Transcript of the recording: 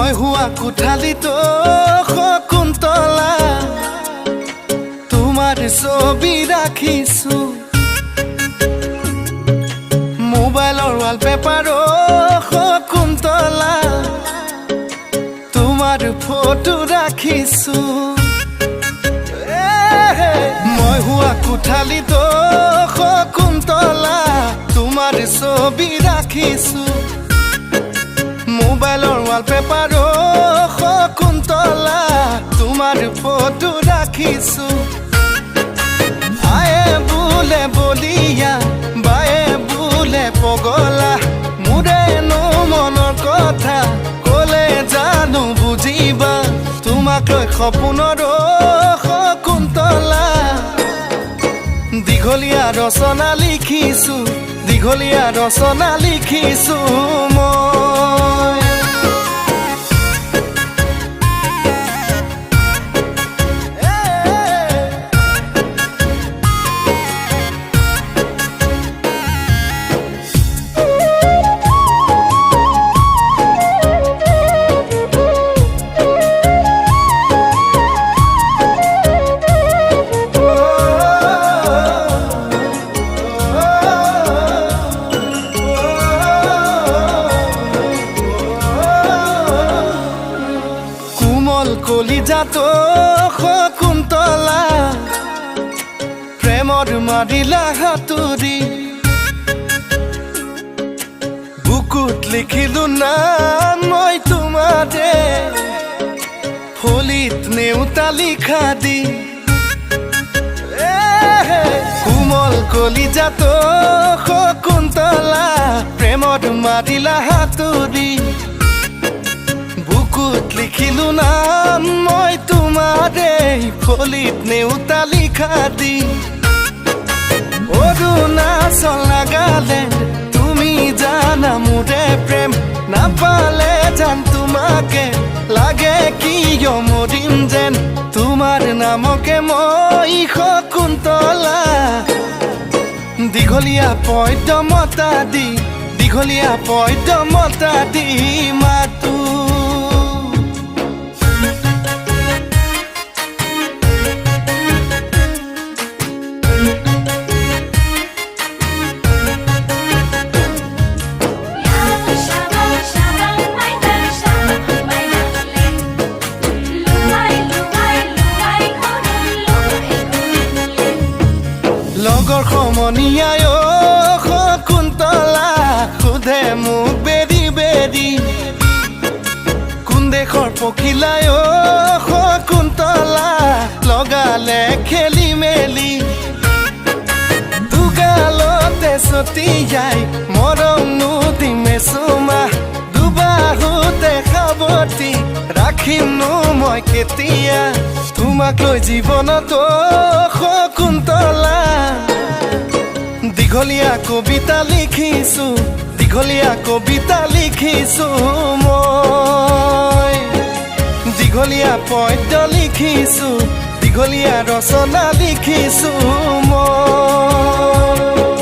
মই হুৱা কোঠালিতো শকুন্তলা তোমাৰ ছবি ৰাখিছো মোবাইলৰ ৱালপেপাৰো শকুন্তলা তোমাৰ ফটো ৰাখিছো মই হুৱা কোঠালিতো শকুন্তলা তোমাৰ ছবি ৰাখিছো মোবাইলৰ ৱালপেপাৰো শকুন্তলা তোমাৰ ফটো ৰাখিছো আয়ে বোলে বলিয়া বায়ে বোলে পগলা মোৰেনো মনৰ কথা ক'লে জানো বুজিবা তোমাক লৈ সপোনৰো শকুন্তলা দীঘলীয়া ৰচনা লিখিছো দীঘলীয়া ৰচনা লিখিছো মই কলিজাতো শকুন্তলা প্ৰেমৰ মাৰিলা হাতুৰি বুকুত লিখিলো নাম মই তোমাৰে ফলিত নেউতা লিখা দি কোমল কলিজাতো শকুন্তলা প্ৰেমৰ মাৰিলা হাতুৰি বুকুত লিখিলো নাম মই তোমাৰে ফলিত নেউতা লিখা দি অৰুণাচল নাগালেণ্ড তুমি জানা মোৰে প্ৰেম নাপালে জান তোমাকে লাগে কিয় মৰিম যেন তোমাৰ নামকে মই শকুন্তলা দীঘলীয়া পদ্যমতা দি দীঘলীয়া পদ্যমতা দি মাতো লগৰ সমনীয়াই শকুন্তলা সোধে মোক বেৰি বেৰি কোন দেশৰ পখিলাই শকুন্তলা লগালে খেলি মেলি দুগালতে ছটিয়াই মৰমনো দিমে চুমা দুবাহুতে সাৱটি ৰাখিমনো মই কেতিয়া তোমাক লৈ জীৱনতো শকুন্তলা দীঘলীয়া কবিতা লিখিছো দীঘলীয়া কবিতা লিখিছো মই দীঘলীয়া পদ্য লিখিছো দীঘলীয়া ৰচনা লিখিছো মই